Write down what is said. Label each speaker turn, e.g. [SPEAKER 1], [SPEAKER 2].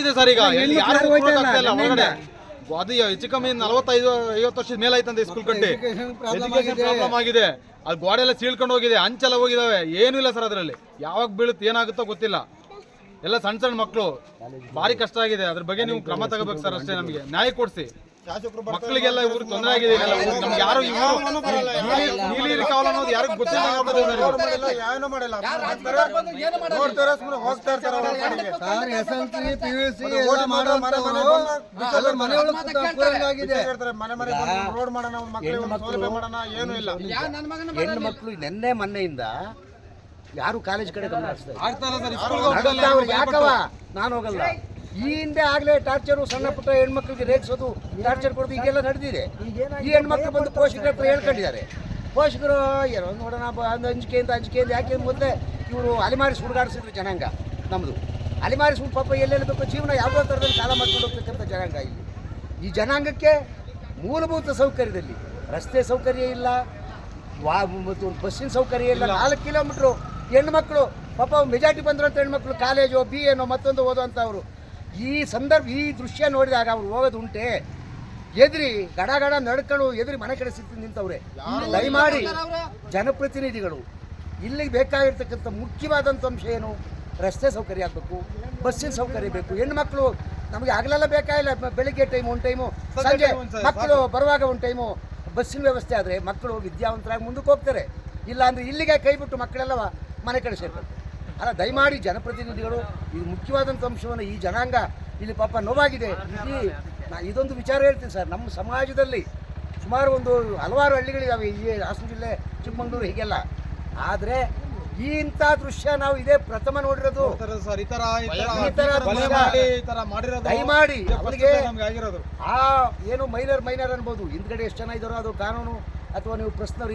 [SPEAKER 1] ಇದೆ ಸರ್. ಈಗ ಯಾರು ಒಳಗಡೆ ಅದು ಹೆಚ್ಚು ಕಮ್ಮಿ 45-50 ವರ್ಷದ ಮೇಲೆ ಆಯ್ತಂತೆ ಸ್ಕೂಲ್ ಕಟ್ಟಿ. ಎಜುಕೇಶನ್ ಪ್ರಾಬ್ಲಮ್ ಆಗಿದೆ. ಅಲ್ಲಿ ಗೋಡೆ ಎಲ್ಲ ಸೀಳ್ಕೊಂಡು ಹೋಗಿದೆ, ಅಂಚೆಲ್ಲ ಹೋಗಿದಾವೆ, ಏನೂ ಇಲ್ಲ ಸರ್. ಅದರಲ್ಲಿ ಯಾವಾಗ ಬೀಳುತ್ತೆ ಏನಾಗುತ್ತೋ ಗೊತ್ತಿಲ್ಲ. ಎಲ್ಲ ಸಣ್ಣ ಸಣ್ಣ ಮಕ್ಕಳು, ಭಾರಿ ಕಷ್ಟ ಆಗಿದೆ. ಅದ್ರ ಬಗ್ಗೆ ನೀವು ಕ್ರಮ ತಗೋಬೇಕು ಸರ್. ಅಷ್ಟೇ, ನಮಗೆ ನ್ಯಾಯ ಕೊಡಿಸಿ. ಮಕ್ಕಳಿಗೆಲ್ಲ ಇವ್ರು ತೊಂದರೆ ಆಗಿದೆ. ನಮ್ಗೆ ಯಾರು ನೀಲಿ ಕಾವಲು ಅನ್ನೋದು ಯಾರಿಗೂ ಗೊತ್ತಿಲ್ಲ.
[SPEAKER 2] ಹೆಣ್ಣು ಮಕ್ಕಳು ನೆನ್ನೆ ಮೊನ್ನೆಯಿಂದ ಯಾರು ಕಾಲೇಜ್ ಕಡೆ ಗಮನ ಯಾಕವ ನಾನು ಹೋಗಲ್ಲ. ಈ ಹಿಂದೆ ಆಗ್ಲೇ ಟಾರ್ಚರು, ಸಣ್ಣ ಪುಟ್ಟ ಹೆಣ್ಮಕ್ಳಿಗೆ ರೇಗಿಸೋದು, ಟಾರ್ಚರ್ ಕೊಡೋದು ಈಗೆಲ್ಲ ನಡೆದಿದೆ. ಈ ಹೆಣ್ಮಕ್ಳು ಬಂದು ಪೋಷಕರ ಹತ್ರ ಹೇಳ್ಕೊಂಡಿದ್ದಾರೆ. ಪೋಷಕರು ಏನೋ ನೋಡೋಣ ಒಂದು ಅಂಜಿಕೆಯಿಂದ ಯಾಕೆ ಮೊದಲೇ ಇವರು ಅಲೆಮಾರಿಸಿ ಹುಡುಗಾಡಿಸಿದ್ರು ಜನಾಂಗ. ನಮ್ಮದು ಅಲೆಮಾರಿಸಿ ಪಾಪ ಎಲ್ಲೆಲ್ಲಿ ಬೇಕು ಜೀವನ ಯಾವುದೋ ಥರದಲ್ಲಿ ಕಾಲ ಮಾಡ್ಕೊಂಡು ಹೋಗ್ತಕ್ಕಂಥ ಜನಾಂಗ. ಇಲ್ಲಿ ಈ ಜನಾಂಗಕ್ಕೆ ಮೂಲಭೂತ ಸೌಕರ್ಯದಲ್ಲಿ ರಸ್ತೆ ಸೌಕರ್ಯ ಇಲ್ಲ, ಮತ್ತು ಬಸ್ಸಿನ ಸೌಕರ್ಯ ಇಲ್ಲ. 4 ಕಿಲೋಮೀಟ್ರು ಹೆಣ್ಮಕ್ಳು ಪಾಪ ಮೆಜಾರಿಟಿ ಬಂದಿರೋಂಥ ಹೆಣ್ಮಕ್ಳು ಕಾಲೇಜು BA ಮತ್ತೊಂದು ಓದುವಂಥವ್ರು. ಈ ದೃಶ್ಯ ನೋಡಿದಾಗ ಅವ್ರು ಹೋಗೋದು ಉಂಟೆ ಎದುರಿ ಗಡ ನಡ್ಕೊಂಡು ಎದುರಿ ಮನೆ ಕಡೆ ಸಿಕ್ತು ನಿಂತವ್ರೆ. ದಯಮಾಡಿ ಜನಪ್ರತಿನಿಧಿಗಳು ಇಲ್ಲಿಗೆ ಬೇಕಾಗಿರ್ತಕ್ಕಂಥ ಮುಖ್ಯವಾದಂಥ ಅಂಶ ಏನು? ರಸ್ತೆ ಸೌಕರ್ಯ ಆಗಬೇಕು, ಬಸ್ಸಿನ ಸೌಕರ್ಯ ಬೇಕು. ಹೆಣ್ಮಕ್ಳು ನಮಗೆ ಆಗಲೆಲ್ಲ ಬೇಕಾಗಿಲ್ಲ. ಬೆಳಿಗ್ಗೆ ಟೈಮು ಒಂದು ಟೈಮು, ಸಂಜೆ ಮಕ್ಕಳು ಬರುವಾಗ ಒಂದು ಟೈಮು ಬಸ್ಸಿನ ವ್ಯವಸ್ಥೆ ಆದರೆ ಮಕ್ಕಳು ವಿದ್ಯಾವಂತರಾಗಿ ಮುಂದಕ್ಕೆ ಹೋಗ್ತಾರೆ. ಇಲ್ಲ ಅಂದರೆ ಇಲ್ಲಿಗೆ ಕೈ ಬಿಟ್ಟು ಮಕ್ಕಳೆಲ್ಲ ಮನೆ ಕಡೆ ಸೇರ್ತಾರೆ. ಅಲ್ಲ, ದಯಮಾಡಿ ಜನಪ್ರತಿನಿಧಿಗಳು ಇದು ಮುಖ್ಯವಾದಂಥ ಅಂಶವನ್ನು, ಈ ಜನಾಂಗ ಇಲ್ಲಿ ಪಾಪ ನೋವಾಗಿದೆ. ಇದೊಂದು ವಿಚಾರ ಹೇಳ್ತೀನಿ ಸರ್. ನಮ್ಮ ಸಮಾಜದಲ್ಲಿ ಸುಮಾರು ಹಲವಾರು ಹಳ್ಳಿಗಳಿದ್ದಾವೆ, ಈ ಹಾಸನ ಜಿಲ್ಲೆ, ಚಿಕ್ಕಮಗಳೂರು, ಹೀಗೆಲ್ಲ. ಆದರೆ ಇಂಥ ದೃಶ್ಯ ನಾವು ಇದೇ ಪ್ರಥಮ ನೋಡಿರೋದು. ದಯಮಾಡಿ ಅವರಿಗೆ ಏನು ಮೈನರ್ ಅನ್ಬೋದು, ಹಿಂದ್ಗಡೆ ಎಷ್ಟು ಜನ ಇದ್ದಾರೋ ಅದು ಕಾನೂನು ಅಥವಾ ನೀವು ಪ್ರಶ್ನವ್ರು